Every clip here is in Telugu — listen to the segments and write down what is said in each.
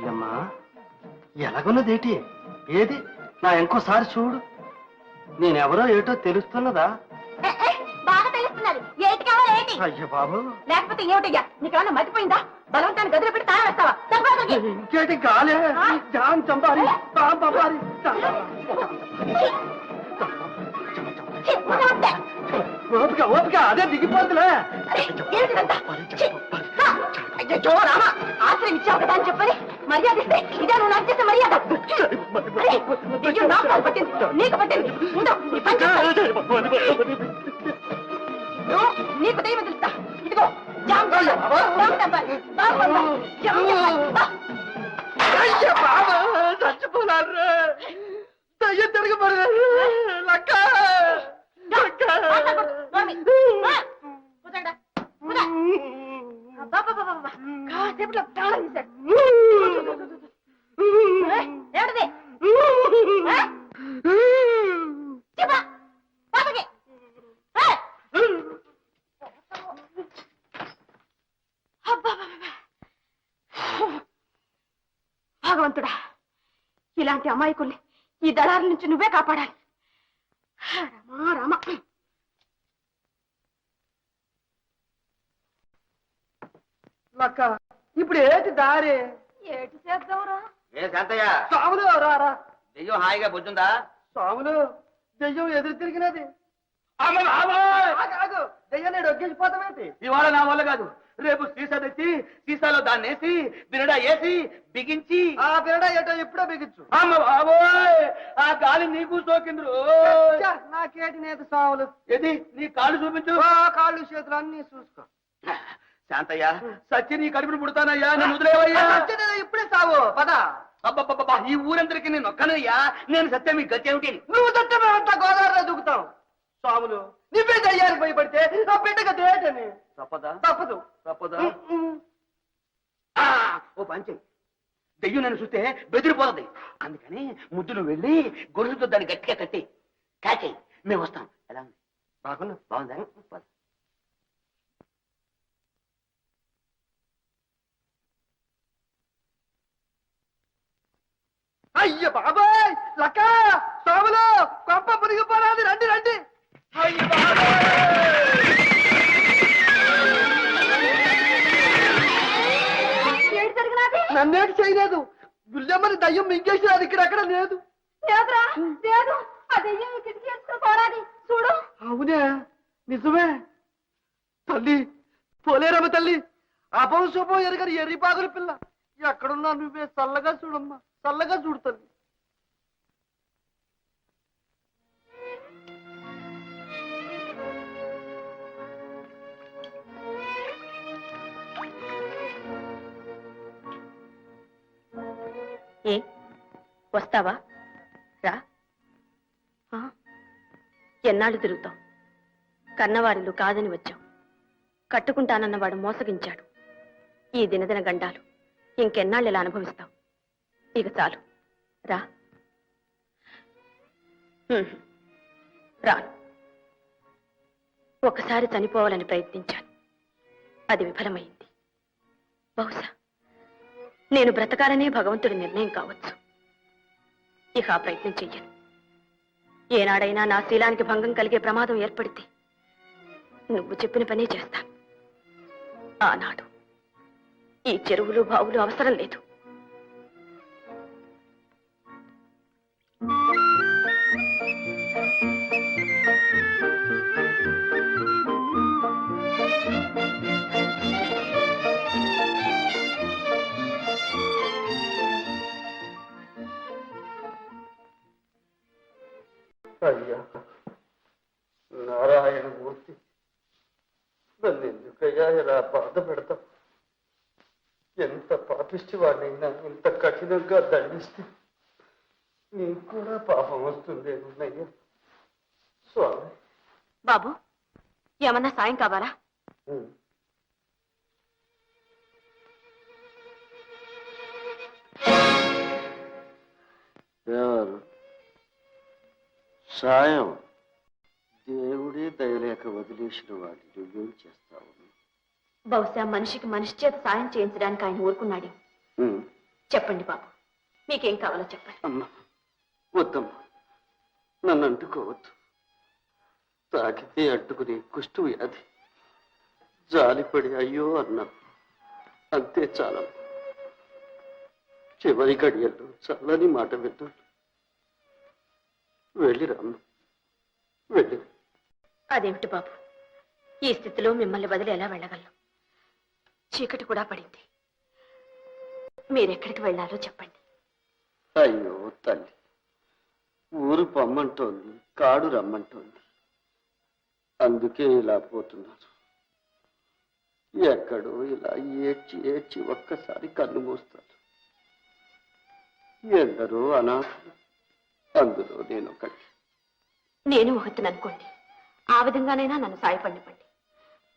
బుల్లెమ్మా ఎలాగున్నదేటి? ఏది నా ఇంకోసారి చూడు. నేనెవరో ఏటో తెలుస్తున్నదా? బాగా తెలుస్తున్నది. ఏటి కావాలి ఏంటి? అయ్యో బాబు, లేకపోతే ఏమిటయ్యా? నీకేమన్నా మర్చిపోయిందా? బలవంతాన్ని గదిలో పెట్టి తాళం వేస్తావా? ఇంకేటి గాలే జాన్ చంపారి పంపారి. ఓపిక ఓపిక, అదే దిగిపోతులే. అయ్యో రామా, ఆశ్రయం ఇచ్చావు కదా అని చెప్పని మర్యాద ఇస్తే ఇదే నువ్వు నాకు చేసే మర్యాద. నాకు పట్టింది, నీకు పట్టింది. నీకు దైవం తెలుస్తా. ఇదిగో చచ్చిపోనారు, దయ్యం తిరగబడారు. లక్క కాసేపులో ప్రాణం తీశాడు. ఏమిటిది? భగవంతుడా, ఇలాంటి అమాయకుల్ని ఈ దళాల నుంచి నువ్వే కాపాడాలి. రామా రామా. లక్క ఇప్పుడు ఏటి దారి? ఏటి చేద్దాంరా? ఏ శాంతయ్య, సాములు రారా. దెయ్యం హాయిగా బుజ్జుందా? సాములు, దెయ్యం ఎదురు తిరిగినది. దెయ్యాన్ని ఒగ్గేసిపోతామేంటి? ఇవాళ నా వల్ల కాదు. రేపు సీసా తెచ్చి సీసాలో దాన్ని వేసి బిరడా వేసి బిగించి. ఆ బిరడా ఏటో ఇప్పుడే బిగించు. అమ్మ బాబోయ్, ఆ గాలి నీకు సోకింద్రు. నాకేటి నేత సాములు. ఏది నీ కాళ్ళు చూపించు. కాళ్ళు చేతులు అన్ని చూసుకో. శాంతయ్య, సచ్చి నీ కడుపును పుడతానయ్యా, నన్ను వదిలేవయ్యా. ఇప్పుడే సావు పద. అబ్బబ్బబ్బా, ఈ ఊరందరికి నేను ఒక్కనయ్యా. నేను సత్యం మీ గచ్చేమిటి? నువ్వు సత్యమేమంతా గోదావరిలో దూకుతావు. సాములు, నువ్వే దయ్యానికి భయపడితే నా బిడ్డగా దేటని. తప్పదా? తప్పదు. తప్పదా? ఓ పంచి, దెయ్యం నన్ను చూస్తే బెదిరిపోతుంది. అందుకని ముద్దులు వెళ్ళి గొలుసుతో దాన్ని గట్టిగా కట్టి కాచేయి, మేము వస్తాం. ఎలా ఉంది? బాగున్నా. బాగుందా? అయ్య బాబాయ్, లక్క సాములు, కొంప మునిగిపోరాది. రండి రండి. అయ్య నన్నేటి చేయలేదు. గుల్లెమ్మని దయ్యం మింగేసినది. ఇక్కడెక్కడ లేదు. లేదు, ఆ దెయ్యం కిటికీ వేసుకోరాది. చూడు. అవునే, నిజమే. తల్లి పోలేరమ్మ తల్లి, అపం శుభం ఎరగని ఎర్రిపాగుల పిల్ల. ఎక్కడున్నా నువ్వే చల్లగా చూడమ్మా, చల్లగా చూడు తల్లి. ఏ వస్తావా? రా. ఎన్నాళ్ళు తిరుగుతావు? కన్నవారిలు కాదని వచ్చావు. కట్టుకుంటానన్నవాడు మోసగించాడు. ఈ దినదిన గండాలు ఇంకెన్నాళ్ళు ఇలా అనుభవిస్తావు? ఇక చాలు, రా. రాను. ఒకసారి చనిపోవాలని ప్రయత్నించాను, అది విఫలమైంది. బహుశా నేను బ్రతకాలనే భగవంతుడి నిర్ణయం కావచ్చు. ఇక ఆ ప్రయత్నం చెయ్యను. ఏనాడైనా నా శీలానికి భంగం కలిగే ప్రమాదం ఏర్పడితే నువ్వు చెప్పిన పనే చేస్తాను. ఆనాడు ఈ చెరువులు బావులు అవసరం లేదు. అయ్యా నారాయణ మూర్తి, నన్ను ఎందుకయ్యా ఇలా బాధ పెడతాం? ఎంత పాపిష్టి వాడినైనా ఇంత కఠినంగా దండిస్తే నీకు కూడా పాపం వస్తుందేమన్నయ్యా. స్వామి. బాబు, ఏమన్నా సాయం కావాలా? ఎవరు సాయం? దేవుడే దయలేక వదిలేసిన వాడిని నువ్వేం చేస్తావు? బహుశా మనిషికి మనిషి చేత సాయం చేయించడానికి ఆయన ఊరుకున్నాడు. చెప్పండి బాబు, మీకేం కావాలో చెప్పండి. అమ్మా వద్దమ్మా, నన్ను అంటుకోవద్దు. తాకితే అంటుకుని కుష్టు వ్యాధి. జాలిపడి అయ్యో అన్నా అంతే చాలమ్మ. చివరి గడియల్లో చల్లని మాట విన్నాను. వెళ్ళిరామ్మ, వెళ్ళి. అదేమిటి బాబు, ఈ స్థితిలో మిమ్మల్ని వదిలి ఎలా వెళ్ళగలను? చీకటి కూడా పడింది. మీరెక్కడికి వెళ్ళాలో చెప్పండి. అయ్యో తల్లి, ఊరు పొమ్మంటోంది, కాడు రమ్మంటోంది. అందుకే ఇలా పోతున్నారు. ఎక్కడో ఇలా ఏడ్చి ఏడ్చి ఒక్కసారి కన్ను మూస్తారు. ఎందరో అనాథలు, అందులో నేను ఒకటి. నేను ఒకటిని అనుకోండి, ఆ విధంగానైనా నన్ను సాయపడివ్వండి.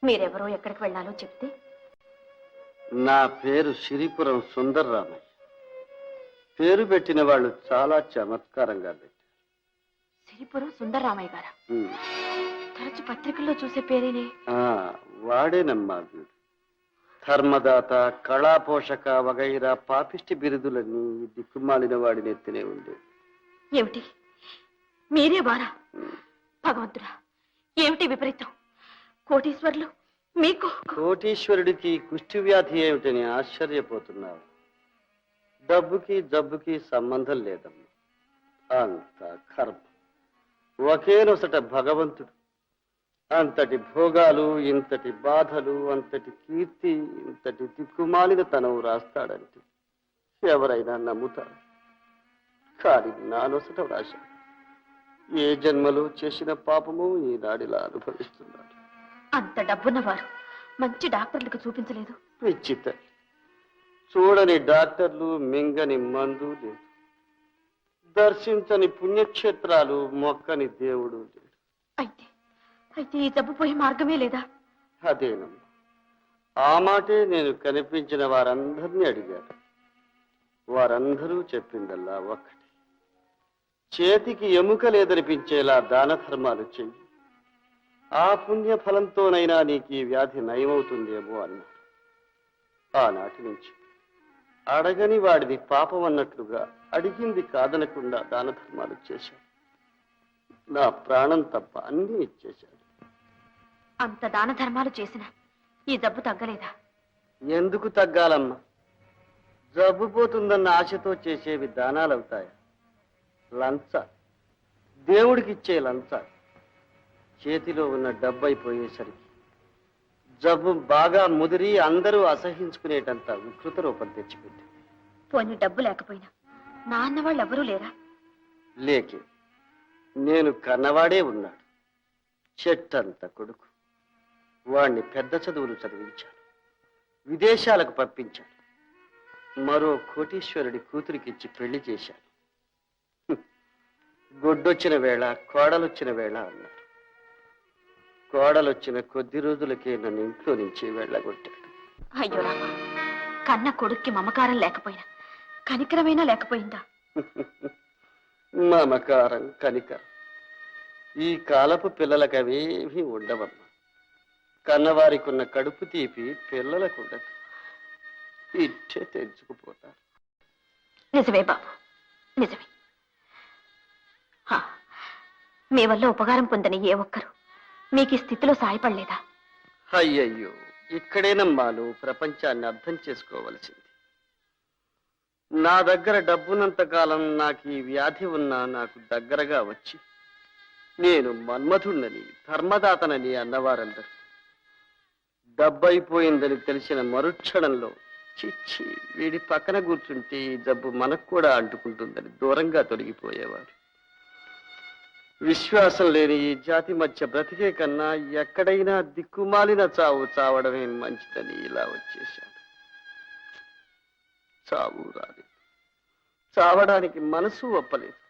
మీరెవరో ఎక్కడికి వెళ్ళాలో చెప్తే. నా పేరు సిరిపురం సుందర్రామయ్య. పేరు పెట్టిన వాళ్ళు చాలా చమత్కారంగా పెట్టారు. సిరిపురం సుందరరామయ్య గారా? ఉమ్. తరచు పత్రికల్లో చూసే పేరేనే. వాడేనమ్మా వీడు. ధర్మదాత, కళాపోషక వగైరా పాపిష్టి బిరుదులన్నీ దిక్కుమాలిన వాడిని ఎత్తినే ఉండేది. ఏమిటి, మీరే వారా? భగవంతుడా, ఏమిటి విపరీతం? కోటీశ్వర్లు మీకు? కోటీశ్వరుడికి కుష్టి వ్యాధి ఏమిటని ఆశ్చర్యపోతున్నావు. డబ్బుకి జబ్బుకి సంబంధం లేదమ్మా. అంత కర్మ. ఒకే నొసట భగవంతుడు అంతటి భోగాలు, ఇంతటి బాధలు, అంతటి కీర్తి, ఇంతటి దిక్కుమాలిన తనవు రాస్తాడంటే ఎవరైనా నమ్ముతారు. కానీ నా నొసట రాశాడు. ఏ జన్మలో చేసిన పాపము ఈనాడిలా అనుభవిస్తున్నాడు. అంత డబ్బున్నవారు మంచి డాక్టర్లకు చూపించలేదు? విచిత్ర. చూడని డాక్టర్లు, మింగని మందు లేదు. దర్శించని పుణ్యక్షేత్రాలు, మొక్కని దేవుడు లేడు. అయితే అయితే ఈ జబ్బు పోయే మార్గమే లేదా? అదేనమ్మా, ఆ మాటే నేను కనిపించిన వారందరినీ అడిగాను. వారందరూ చెప్పిందల్లా ఒక్కటి. చేతికి ఎముక లేదనిపించేలా దాన ధర్మాలు చెయ్యి. ఆ పుణ్య ఫలంతోనైనా నీకు ఈ వ్యాధి నయమవుతుందేమో అన్నారు. ఆనాటి నుంచి అడగని వాడిది పాపం అన్నట్లుగా అడిగింది కాదనకుండా దాన ధర్మాలు చేశాడు. నా ప్రాణం తప్ప అన్నీ ఇచ్చేశాడు. అంత దాన ధర్మాలు చేసినా ఈ జబ్బు తగ్గలేదా? ఎందుకు తగ్గాలమ్మా? జబ్బు పోతుందన్న ఆశతో చేసేవి దానాలవుతాయా? లంచ, దేవుడికిచ్చే లంచ. చేతిలో ఉన్న డబ్బు అయిపోయేసరికి జబ్బు బాగా ముదిరి అందరూ అసహించుకునేటంత వికృత రూపం తెచ్చిపెట్టి. పోనీ డబ్బు లేకపోయినా నా అన్నవాళ్ళు ఎవరూ లేరా? లేకే, నేను కన్నవాడే ఉన్నాడు. చెట్టంత కొడుకు. వాణ్ణి పెద్ద చదువులు చదివించాను, విదేశాలకు పంపించాను. మరో కోటీశ్వరుడి కూతురికిచ్చి పెళ్లి చేశాను. గొడ్డొచ్చిన వేళ, కోడలొచ్చిన వేళ అన్నారు. కోడలొచ్చిన కొద్ది రోజులకే నన్ను ఇంట్లో నుంచి వెళ్ళగొట్టాడు. అయ్యో రామా, కన్న కొడుక్కి మమకారం లేకపోయినా కనికరమైనా లేకపోయిందా? మమకారం, కనికరం ఈ కాలపు పిల్లలకు అవేమీ ఉండవమ్మా. కన్నవారికి ఉన్న కడుపు తీపి పిల్లలకు ఉండదు. ఇట్టే తెంచుకుపోతారు. నిజమే బాబు, నిజమే. హా, మీ వల్ల ఉపకారం పొందని ఏ ఒక్కరు మీకు ఈ స్థితిలో సాయపడలేదా? అయ్యయ్యో, ఇక్కడేనమ్మాలు ప్రపంచాన్ని అర్థం చేసుకోవలసింది. నా దగ్గర డబ్బున్నంత కాలం నాకు ఈ వ్యాధి ఉన్నా నాకు దగ్గరగా వచ్చి నేను మన్మధుణ్ణని, ధర్మదాతనని అన్నవారందరూ డబ్బైపోయిందని తెలిసిన మరుక్షణంలో చిచ్చి వీడి పక్కన కూర్చుంటే ఈ జబ్బు మనకు కూడా అంటుకుంటుందని దూరంగా తొలగిపోయేవారు. విశ్వాసం లేని ఈ జాతి మధ్య బ్రతికే కన్నా ఎక్కడైనా దిక్కుమాలిన చావు చావడమే మంచిదని ఇలా వచ్చేశాను. చావు రాలేదు, చావడానికి మనసు ఒప్పలేదు.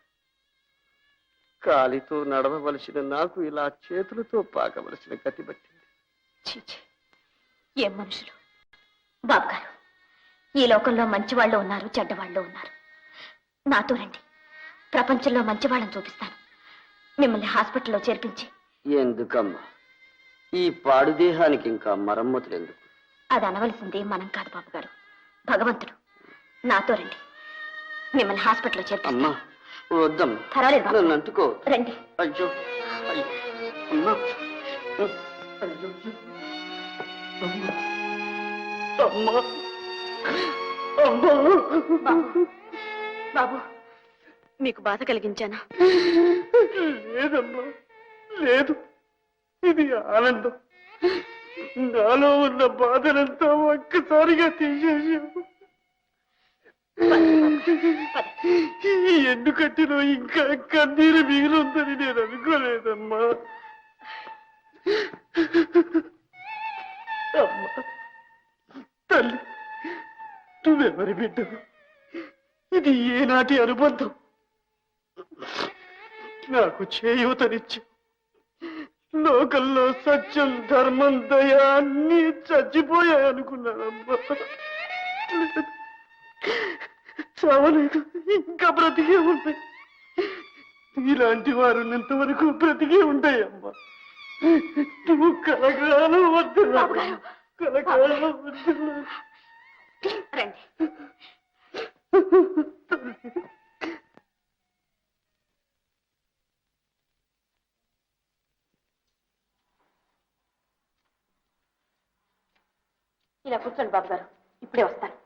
కాలితో నడవవలసిన నాకు ఇలా చేతులతో పాకవలసిన గతి పట్టింది. చీచి, ఏం మనుషులు! బాబు గారు, ఈ లోకంలో మంచివాళ్ళు ఉన్నారు, చెడ్డవాళ్ళు ఉన్నారు. నాతో రండి, ప్రపంచంలో మంచివాళ్ళని చూపిస్తాను. మిమ్మల్ని హాస్పిటల్లో చేర్పించి. ఎందుకమ్మా? ఈ పాడు దేహానికి ఇంకా మరమ్మతులు ఎందుకు? అది అనవలసింది మనం కాదు బాబు గారు, భగవంతుడు. నాతో రండి, మిమ్మల్ని హాస్పిటల్లో చేర్పిస్తాను. అమ్మా వద్దమ్మా, పర్వాలేదు బాబు. నన్ను అంటుకో. రండి. అయ్యో అయ్యో అమ్మా, అయ్యో అమ్మా అమ్మా అమ్మా. బాబు, బాబు, మీకు బాధ కలిగించానా? లేదమ్మా, లేదు. ఇది ఆనందం. నాలో ఉన్న బాధనంతా ఒక్కసారిగా తీసేసావు. ఎందుకంటేనో ఇంకా కన్నీరు మిగిలిందని నేను అనుకోలేదమ్మా. అమ్మా తల్లి, నువ్వెవరి బిడ్డవు? ఇది ఏనాటి అనుబంధం? నాకు చేయూతనిచ్చు. లోకల్లో సత్యం, ధర్మం, దయ అన్నీ చచ్చిపోయాయనుకున్నానమ్మా. లేదు, చావలేదు, ఇంకా బ్రతికే ఉంటాయి. ఇలాంటి వారు ఉన్నంతవరకు బ్రతికే ఉంటాయమ్మా. నువ్వు కలగాలం వద్దు, కలగాలం వద్దు. రండి. ఇలా కూర్చోండి బాబు గారు, ఇప్పుడే వస్తాను.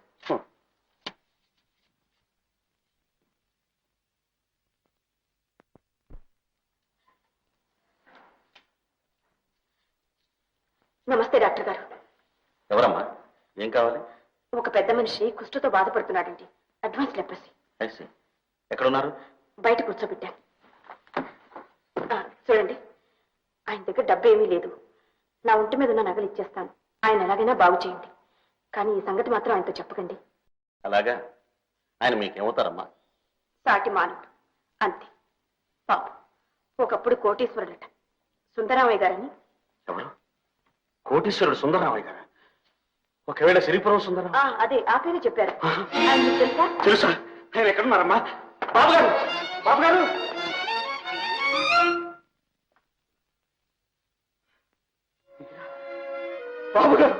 నమస్తే డాక్టర్ గారు. ఎవరమ్మా, ఏం కావాలి? ఒక పెద్ద మనిషి కుష్ఠతో బాధపడుతున్నాడండి. Advance leprosy. ఎక్కడున్నారు? బయట కూర్చోబెట్టాను. చూడండి, ఆయన దగ్గర డబ్బు ఏమీ లేదు. నా ఒంటి మీద ఉన్న నగలు ఇచ్చేస్తాను. ఆయన ఎలాగైనా బాగు చేయండి. కానీ ఈ సంగతి మాత్రం ఆయనతో చెప్పకండి. అలాగా? ఆయన మీకేమవుతారమ్మా? సాటి మానవుడు అంతే. పాపం ఒకప్పుడు కోటీశ్వరుడట, సుందరామయ్య గారని. ఎవరు? కోటీశ్వరుడు సుందరరామయ్య గారు? ఒకవేళ సిరిపురం సుందరం? అదే ఆ పేరు చెప్పారు. ఆయన మీకు తెలుసా? తెలుసా? ఆయన ఎక్కడున్నారమ్మా? బాబు గారు, బాబు గారు! బాబు గారు,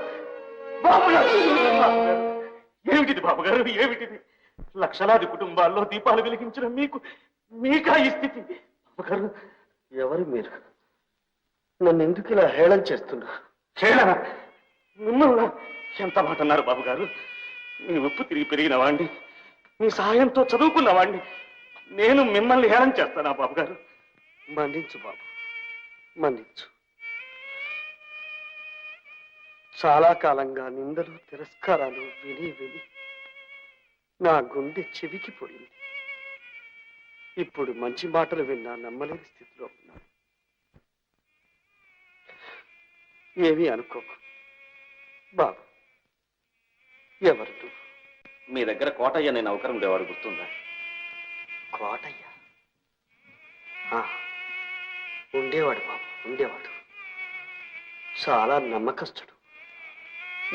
బాబు గారు! ఏమిటిది బాబు గారు, ఏమిటిది? లక్షలాది కుటుంబాల్లో దీపాలు వెలిగించిన మీకా ఈ స్థితి? బాబు గారు, ఎవరు మీరు? నన్ను ఎందుకు ఇలా హేళన చేస్తున్నారు? హేళన? మిమ్మల్ని ఎంత మాట అన్నారు బాబు గారు? మీ ఉప్పు తిరిగి పెరిగిన వాడిని, మీ సహాయంతో చదువుకున్న వాడిని నేను మిమ్మల్ని హేళన చేస్తానా బాబు గారు? మన్నించు బాబు, మన్నించు. చాలా కాలంగా నిందలు, తిరస్కారాలు విని విని నా గుండె చెవికిపోయింది. ఇప్పుడు మంచి మాటలు విన్నా నమ్మలేని స్థితిలో ఉన్నాను. ఏమీ అనుకోకు బాబు. ఎవరు నువ్వు? మీ దగ్గర కోటయ్య నేను నౌకరం ఉండేవాడు, గుర్తుందా? కోటయ్య? ఉండేవాడు బాబు, ఉండేవాడు. చాలా నమ్మకస్తుడు.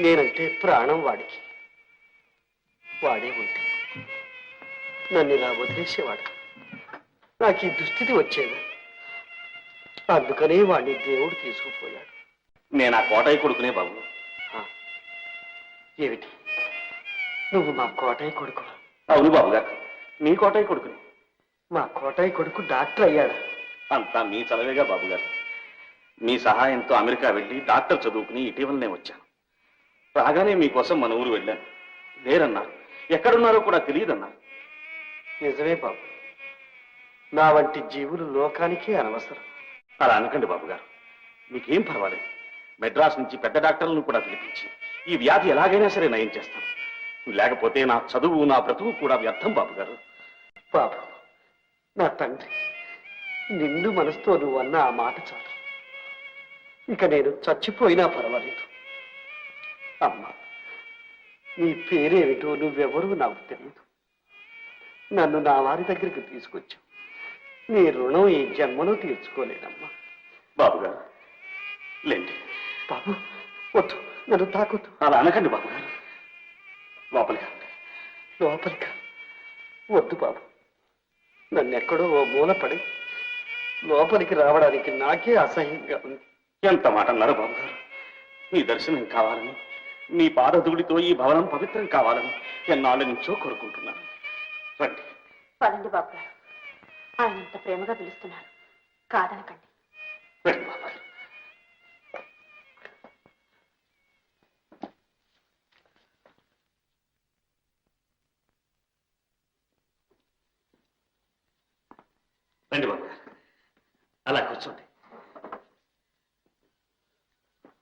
నేనంటే ప్రాణం వాడికి. వాడే ఉంటే నన్ను ఇలా వదిలేసేవాడు. నాకు ఈ దుస్థితి వచ్చేది. అందుకనే వాడిని దేవుడు తీసుకుపోయాడు. నేను ఆ కోటయ్య కొడుకునే బాబు. ఏమిటి, నువ్వు మా కోటయ్య కొడుకు? అవును బాబు గారు, మీ కోటయ్య కొడుకుని. మా కోటయ్య కొడుకు డాక్టర్ అయ్యాడు. అంతా మీ చలవేగా బాబు గారు. మీ సహాయంతో అమెరికా వెళ్ళి డాక్టర్ చదువుకుని ఇటీవలనే వచ్చాను. రాగానే మీకోసం మన ఊరు వెళ్ళాను. లేరన్నారు, ఎక్కడున్నారో కూడా తెలియదన్నారు. నిజమే బాబు, నా వంటి జీవులు లోకానికే అనవసరం. అలా అనకండి బాబు గారు, మీకేం పర్వాలేదు. మెడ్రాస్ నుంచి పెద్ద డాక్టర్లను కూడా పిలిపించి ఈ వ్యాధి ఎలాగైనా సరే నయం చేస్తాను. లేకపోతే నా చదువు, నా బ్రతుకు కూడా వ్యర్థం బాబు గారు. బాబు, నా తండ్రి, నిండు మనసుతో నువ్వు అన్న ఆ మాట చాలు. ఇక నేను చచ్చిపోయినా పర్వాలేదు. అమ్మా, నీ పేరేమిటో, నువ్వెవరూ నాకు తెలియదు. నన్ను నా వారి దగ్గరికి తీసుకొచ్చావు. నీ రుణం ఈ జన్మలో తీర్చుకోలేనమ్మా. బాబు గారు లేండి. బాబు వద్దు, నన్ను తాకొద్దు. అలా అనకండి బాబు గారు. లోపలికి రండి. లోపలికి వద్దు బాబు, నన్ను ఎక్కడో ఓ మూల పడి లోపలికి రావడానికి నాకే అసహ్యంగా ఉంది. ఎంత మాట అన్నారు బాబు గారు. మీ దర్శనం కావాలని నీ పాదధూళితో ఈ భవనం పవిత్రం కావాలని ఎన్నాళ్ళ నుంచో కోరుకుంటున్నాను. రండి. పదండి బాబు గారు, ఆయన ఇంత ప్రేమగా పిలుస్తున్నారు, కాదనకండి. రండి బాబు గారు. రండి బాబు గారు, అలా కూర్చోండి.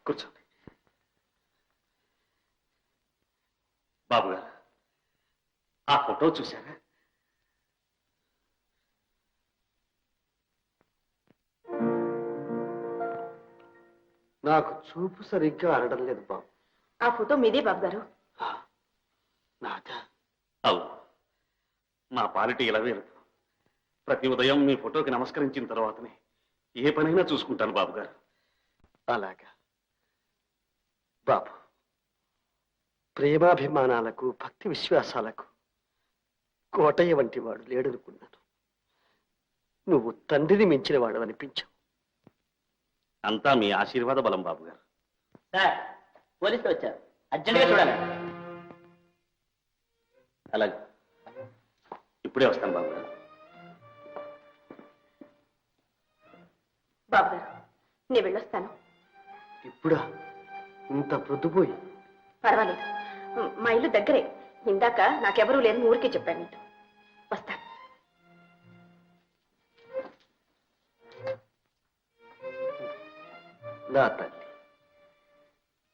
కూర్చోండి. బాబు గారు, ఆ ఫోటో చూశారా? నాకు చూపు సరిగ్గా ఆడడం లేదు బాబు. ఆ ఫోటో మీదే బాబు గారు. నాదా? అవును, మా పాలిటీ ఇలా వేరు. ప్రతి ఉదయం మీ ఫోటోకి నమస్కరించిన తర్వాతనే ఏ పనైనా చూసుకుంటాను బాబు గారు. అలాగా బాబు, ప్రేమాభిమానాలకు భక్తి విశ్వాసాలకు కోటయ్య వంటి వాడు లేడనుకున్నాను. నువ్వు తండ్రిని మించిన వాడు అనిపించావు. అంతా మీ ఆశీర్వాద బలం బాబు గారు. సార్, పోలీసులు వచ్చారు, అర్జెంట్గా చూడాలి. అలాగే, ఇప్పుడే వస్తాను బాబు గారు. బాబు గారు, నేను వెళ్ళొస్తాను. ఇప్పుడా? ఇంత ప్రొద్దుపోయి? పర్వాలేదు, మా ఇల్లు దగ్గరే. ఇందాక నాకెవరూ లేదని ఊరికే చెప్పాను నీతో. వస్తాను. నా తల్లి,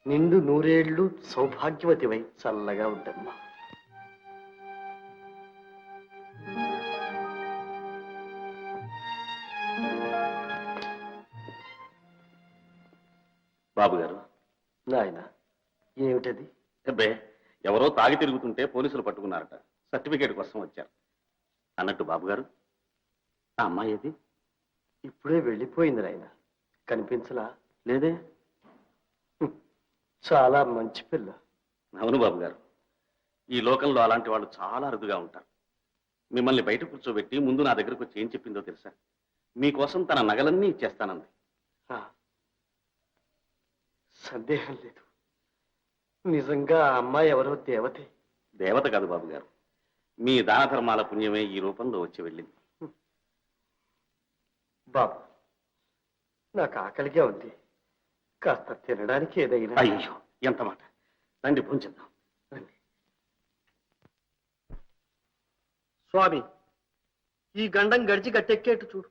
నిండు నూరేళ్లు సౌభాగ్యవతివై చల్లగా ఉండమ్మా. బాబు గారు. నాయన, ఏమిటది? అబ్బే, ఎవరో తాగి తిరుగుతుంటే పోలీసులు పట్టుకున్నారట. సర్టిఫికేట్ కోసం వచ్చారు. అన్నట్టు బాబు గారు, ఆ అమ్మాయి ఏది? ఇప్పుడే వెళ్ళిపోయింది నాయన. కనిపించలా? లేదే. చాలా మంచి పిల్ల. అవును బాబు గారు, ఈ లోకంలో అలాంటి వాళ్ళు చాలా అరుదుగా ఉంటారు. మిమ్మల్ని బయట కూర్చోబెట్టి ముందు నా దగ్గరకు వచ్చి ఏం చెప్పిందో తెలుసా? మీకోసం తన నగలన్నీ ఇచ్చేస్తానంది. సందేహం లేదు, నిజంగా ఆ అమ్మాయి ఎవరో దేవతే. దేవత కాదు బాబు గారు, మీ దాన ధర్మాల పుణ్యమే ఈ రూపంలో వచ్చి వెళ్ళింది. బాబు, నాకు ఆకలిగా ఉంది, కాస్త తినడానికి ఏదైనా. అయ్యో, ఎంత మాట. రండి, భోంచేద్దాం. రండి. స్వామి, ఈ గండం గడిచి గట్టెక్కేట్టు చూడు.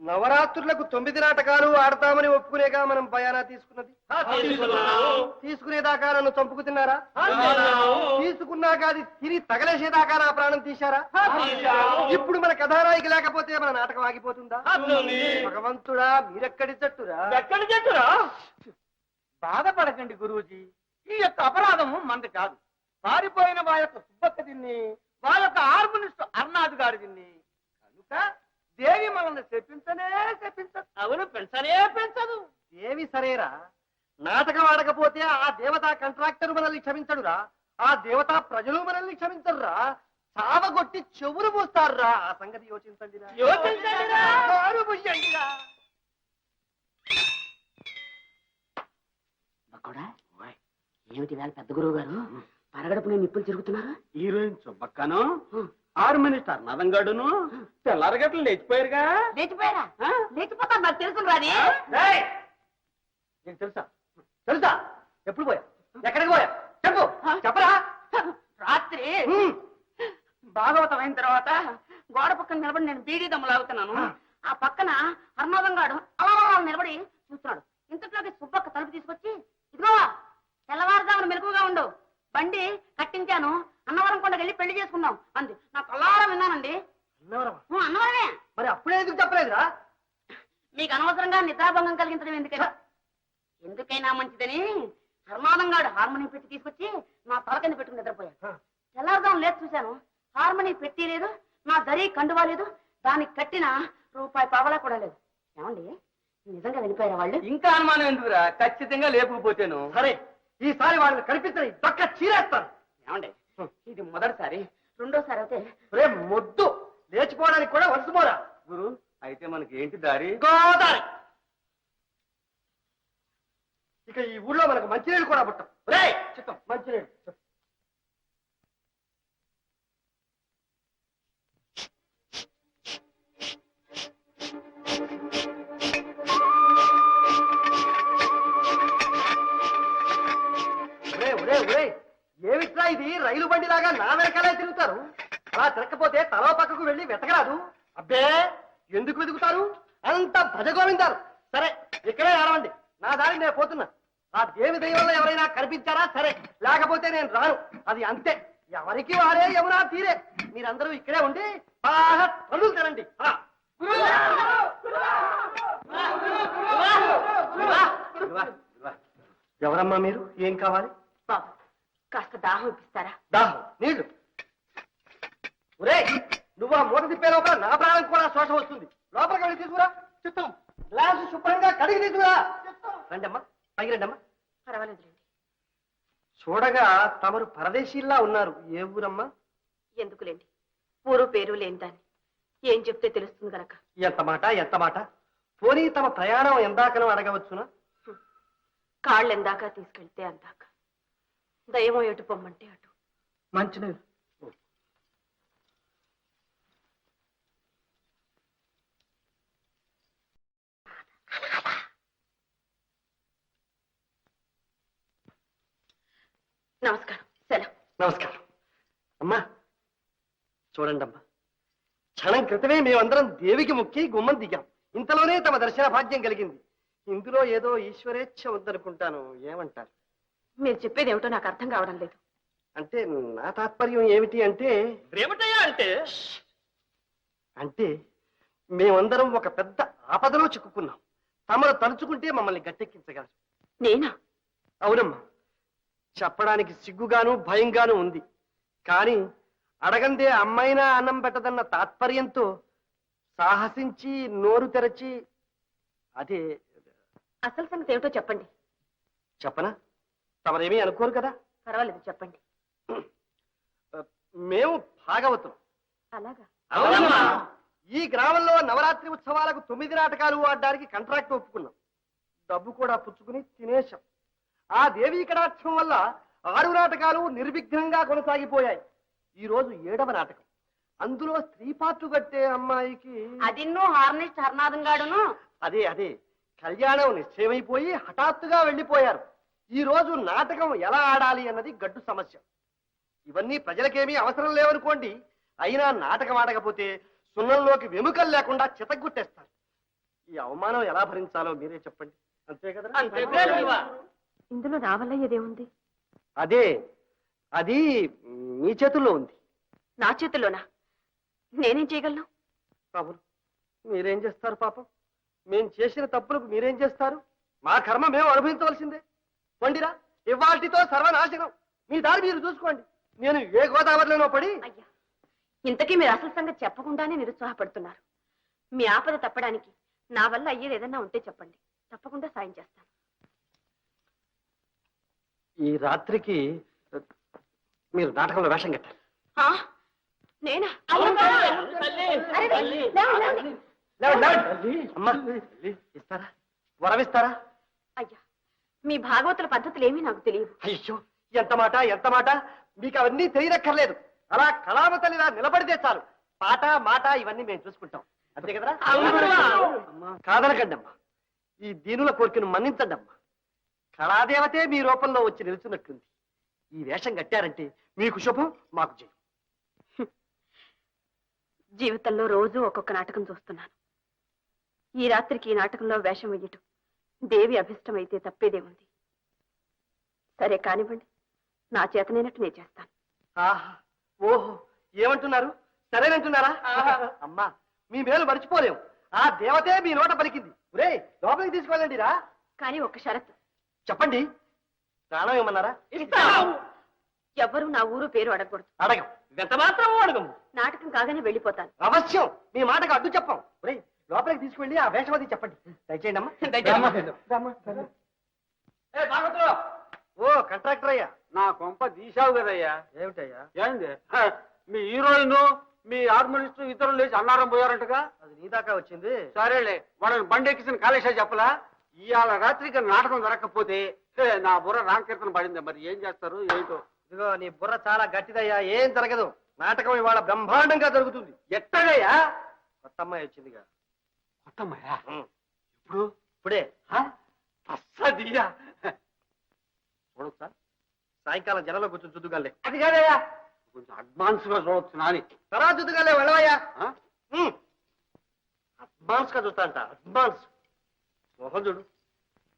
నవరాత్రులకు 9 నాటకాలు ఆడతామని ఒప్పుకునేగా మనం బయానా తీసుకున్నది. తీసుకునేదాకా నన్ను చంపుకు తిన్నారా? తీసుకున్నాక అది తిని తగలేసేదాకా నా ప్రాణం తీశారా? ఇప్పుడు మన కథానాయికి లేకపోతే మన నాటకం ఆగిపోతుందా? భగవంతుడా, మీరెక్కడి జట్టురా? ఎక్కడి చెట్టురా? బాధపడకండి గురూజీ, ఈ యొక్క అపరాధము మనది కాదు. పారిపోయిన మా యొక్క సుబ్బక్క దీన్ని, మా యొక్క హార్మోనిస్ట్ అర్నాథ్ గారు దీన్ని. కనుక దేవి మనల్ని చెప్పించనే చెప్పించదు. అవును, పెంచనే పెంచదు. దేవి సరేరా, నాటకం ఆడకపోతే ఆ దేవతా కాంట్రాక్టర్ మనల్ని క్షమించడురా, ఆ దేవతా ప్రజలు మనల్ని క్షమించరురా, చావగొట్టి చెవులు మూస్తారురా. ఆ సంగతి యోచించండిరా. యోచించండిరా. కారు పుయ్యండిరా. బక్కడా, ఏమిటి వేళ పెద్ద గురువు గారు పరగడపు నిప్పులు తిరుగుతున్నారు? హీరోయిన్ సుబ్బక్కను, హార్మోనిస్టర్ నదంగాడును తెల్లారగట్లు లేచిపోయారుగా. లేచిపోయారా? లేచిపోతారు, నాకు తెలుసు రాని. నీకు తెలుసా? తెలుసా? ఎప్పుడు పోయా? ఎక్కడికి పోయా? చెప్పు, చెప్పరా. రాత్రి భాగవతం అయిన తర్వాత గోడ పక్కన నిలబడి నేను బీడీ దమ్ము లాగుతున్నాను. ఆ పక్కన హర్నాథం గాడు అలా నిలబడి చూస్తున్నాడు. ఇంతట్లోకి సుబ్బక్క తలుపు తీసుకొచ్చి, ఇదిగో తెల్లవారుజామున మెలకుగా ఉండు, బండి కట్టించాను, అన్నవరం కొండకి వెళ్ళి పెళ్లి చేసుకుందాం అంది. నాకు అల్లారం విన్నానండి. అన్నవరమే. మరి అప్పుడే ఎందుకు చెప్పలేదురా? మీకు అనవసరంగా నిద్రాభంగం కలిగించడం ఎందుకైనా ఎందుకైనా మంచిదని హర్నాథం గాడు హార్మోనియం పెట్టి తీసుకొచ్చి నా తల కింద పెట్టుకుని నిద్రపోయాను. తెల్లారుదాం లేదు చూశాను, హార్మోనియం పెట్టి లేదు, నా దరి కండువా లేదు, దానికి కట్టిన రూపాయి పావలా కూడా లేదు. ఏమండి, నిజంగా వెళ్ళిపోయారా వాళ్ళు? ఇంకా అనుమానం ఎందుకురా? ఖచ్చితంగా లేపుకుపోతేను. సరే, ఈసారి వాళ్ళని కనిపించని దక్క చీరేస్తాను. ఏమండి, ఇది మొదటిసారి, రెండోసారి అయితే రే మొద్దు, లేచిపోవడానికి కూడా వలసిపోరా. గురు అయితే మనకి ఏంటి దారి? గోదారి. ఇక ఈ ఊళ్ళో మనకు మంచినీళ్ళు కూడా పుట్టం. రే చిత్తం మంచినీళ్ళు. ఏమిట్రా ఇది, రైలు బండిలాగా నా వెనకాలే తిరుగుతారు? అలా తిరగకపోతే తలో పక్కకు వెళ్ళి వెతకరాదు? అబ్బే, ఎందుకు వెతుకుతారు? అంత భజగోవిందారు. సరే, ఇక్కడే ఆడవండి, నా దారి నేను పోతున్నా. ఆ దేవి దైవంలో ఎవరైనా కనిపించారా సరే, లేకపోతే నేను రాను. అది అంతే, ఎవరికి వారే యమునా తీరే. మీరందరూ ఇక్కడే ఉండి బాగా పనులు తినండి. ఎవరమ్మా మీరు? ఏం కావాలి? బాబు కాస్త దాహం ఇప్పిస్తారా? దాహం నీళ్లు. ఒరే, నువ్వు ఆ మూట తిప్పే లోపల నా ప్రాణం కూడా శోష వస్తుంది. లోపలికి వెళ్ళి తీసుకురా. చిత్తం గ్లాసు శుభ్రంగా కడిగి తీసుకురా. రండమ్మా, పైకి రండమ్మా. పర్వాలేదులేండి. చూడగా తమరు పరదేశీల్లా ఉన్నారు. ఏ ఊరమ్మా? ఎందుకులేండి, ఊరు పేరు లేని దాన్ని ఏం చెప్తే తెలుస్తుంది గనక. ఎంత మాట, ఎంత మాట. పోనీ తమ ప్రయాణం ఎందాకనో అడగవచ్చునా? కాళ్ళు ఎందాక తీసుకెళ్తే అందాక, దయమో ఎటు పొమ్మంటే అటు. మంచినీళ్ళు. నమస్కారం. సెలవు. నమస్కారం. అమ్మా చూడండి అమ్మా, క్షణం క్రితమే మేమందరం దేవికి మొక్కి గుమ్మం దిగాం. ఇంతలోనే తమ దర్శన భాగ్యం కలిగింది. ఇందులో ఏదో ఈశ్వరేచ్ఛ ఉందనుకుంటాను. ఏమంటారు? మీరు చెప్పేది ఏమిటో నాకు అర్థం కావడం లేదు. అంటే నా తాత్పర్యం ఏమిటి అంటే, ఏమిటయ్యా అంటే? అంటే మేమందరం ఒక పెద్ద ఆపదలో చిక్కుకున్నాం. తమను తలుచుకుంటే మమ్మల్ని గట్టెక్కించగలరు. నేనా? అవునమ్మా, చెప్పడానికి సిగ్గుగాను భయంగాను ఉంది. కానీ అడగందే అమ్మైనా అన్నం పెట్టదన్న తాత్పర్యంతో సాహసించి నోరు తెరచి, అదే అసలు సంగతి ఏమిటో చెప్పండి. చెప్పనా? తమరేమీ అనుకోరు కదా. పర్వాలేదు, చెప్పండి. మేము భాగవతం. అలాగా? అవునమ్మా. ఈ గ్రామంలో నవరాత్రి ఉత్సవాలకు 9 నాటకాలు ఆడడానికి కాంట్రాక్ట్ ఒప్పుకున్నాం. డబ్బు కూడా పుచ్చుకుని తినేశాం. ఆ దేవీ కటాక్షం వల్ల 6 నాటకాలు నిర్విఘ్నంగా కొనసాగిపోయాయి. ఈ రోజు 7వ నాటకం. అందులో స్త్రీ పాత్ర కట్టే అమ్మాయికి అదిన్నో హార్నిస్ట్ హర్నాథం గాడును. అదే అదే కళ్యాణం నిశ్చయమైపోయి హఠాత్తుగా వెళ్ళిపోయారు. ఈ రోజు నాటకం ఎలా ఆడాలి అన్నది గడ్డు సమస్య. ఇవన్నీ ప్రజలకేమీ అవసరం లేవనుకోండి. అయినా నాటకం ఆడకపోతే సున్నంలోకి వెముకలు లేకుండా చితగ్గొట్టేస్తారు. ఈ అవమానం ఎలా భరించాలో మీరే చెప్పండి. అంతే కదా? ఇందులో నా వల్ల ఏదేముంది? అదే, అది మీ చేతుల్లో ఉంది. నా చేతుల్లోనా? నేనేం చేయగలను? పాపం మీరేం చేస్తారు? పాపం మేం చేసిన తప్పులకు మీరేం చేస్తారు? మా కర్మ మేము అనుభవించవలసిందే. వండిరా, ఇవాల్టితో సర్వనాశనం. మీ దారి మీరు చూసుకోండి. నేను ఏ గోదావరిలోనో పడి. అయ్యా, ఇంతకీ మీరు అసలు సంగతి చెప్పకుండానే నిరుత్సాహపడుతున్నారు. మీ ఆపద తప్పడానికి నా వల్ల అయ్యేది ఏదన్నా ఉంటే చెప్పండి, తప్పకుండా సాయం చేస్తాను. ఈ రాత్రికి మీరు నాటకంలో వేషం కట్టారు. ఆ? నేనా? అమ్మా, ఇస్తారా? వరమిస్తారా? అయ్యా, మీ భాగవతుల పద్ధతులు ఏమీ నాకు తెలియదు. అయ్యో, ఎంత మాట, ఎంత మాట. మీకు అవన్నీ తెలియనక్కర్లేదు. అలా కళావతలిలా నిలబడితే చాలు. పాట మాట ఇవన్నీ మేము చూసుకుంటాం. అంతే కదరా? అమ్మా, కాదనకండి అమ్మా. ఈ దీనుల కోరికను మన్నించండి అమ్మా. కళాదేవతే మీ రూపంలో వచ్చి నిలుచున్నట్టుంది. ఈ వేషం కట్టారంటే మీకు శుభం, మాకు జయం. జీవితంలో రోజు ఒక్కొక్క నాటకం చూస్తున్నాను. ఈ రాత్రికి ఈ నాటకంలో వేషం వెయ్యటం దేవి అభిష్టమైతే తప్పేదేముంది. సరే కానివ్వండి, నా చేతనైనట్టు నేను చేస్తాను. ఆహా, ఓహో, ఏమంటున్నారు? సరేనంటున్నారా? అమ్మా, మీ మేలు మర్చిపోలేం. ఆ దేవతే మీ నోట పలికింది. ఒరే, లోపలికి తీసుకెళ్ళండి రా. కానీ ఒక షరతు. చెప్పండి. ప్రాణం ఏమన్నారా? ఎవ్వరూ నా ఊరు పేరు అడగకూడదు. అడగం. ఎంత మాత్రం అడగము. నాటకం కాగానే వెళ్ళిపోతాను. అవశ్యం. మీ మాటకు అడ్డు చెప్పం. ఒరే, లోపలికి తీసుకెళ్ళి ఆ వేషం అది చెప్పండి. దయచేయండి అమ్మా. ఓ కాంట్రాక్టర్ అయ్యా. నా కొంప తీసావు కదయ్యా. ఏమిటయ్యా? ఏంది మీ హీరోయిన్ మీ హార్మోనిస్ట్ ఇతరులు లేచి అన్నారం పోయారంటగా. అది నీ దాకా వచ్చింది. సరేలే, వాళ్ళని బండెక్కిసిన కాళేశా చెప్పలా. ఇవాళ రాత్రికి నాటకం జరగకపోతే నా బుర్ర రామకీర్తన పడింది. మరి ఏం చేస్తారు ఏంటో. ఇదిగో నీ బుర్ర చాలా గట్టిదయ్యా, ఏం జరగదు. నాటకం ఇవాళ బ్రహ్మాండంగా జరుగుతుంది. ఎట్టగయ్యా? కొత్త అమ్మాయి వచ్చిందిగా. కొత్తమ్మయ్యా? ఉం. ఇప్పుడు ఇప్పుడే అస్సదియా చూడొచ్చా? సాయంకాలం జనంలో కూర్చొని చూద్దుగాలే. అది కాదయ్యా, కొంచెం అడ్వాన్స్ గా చూడొచ్చు నాని. తర్వాత చూద్దుగాలే, వెళ్ళవయ్యా. ఆ? అడ్వాన్స్ గా చూస్తా అంట, అడ్వాన్స్. మొహం చూడు.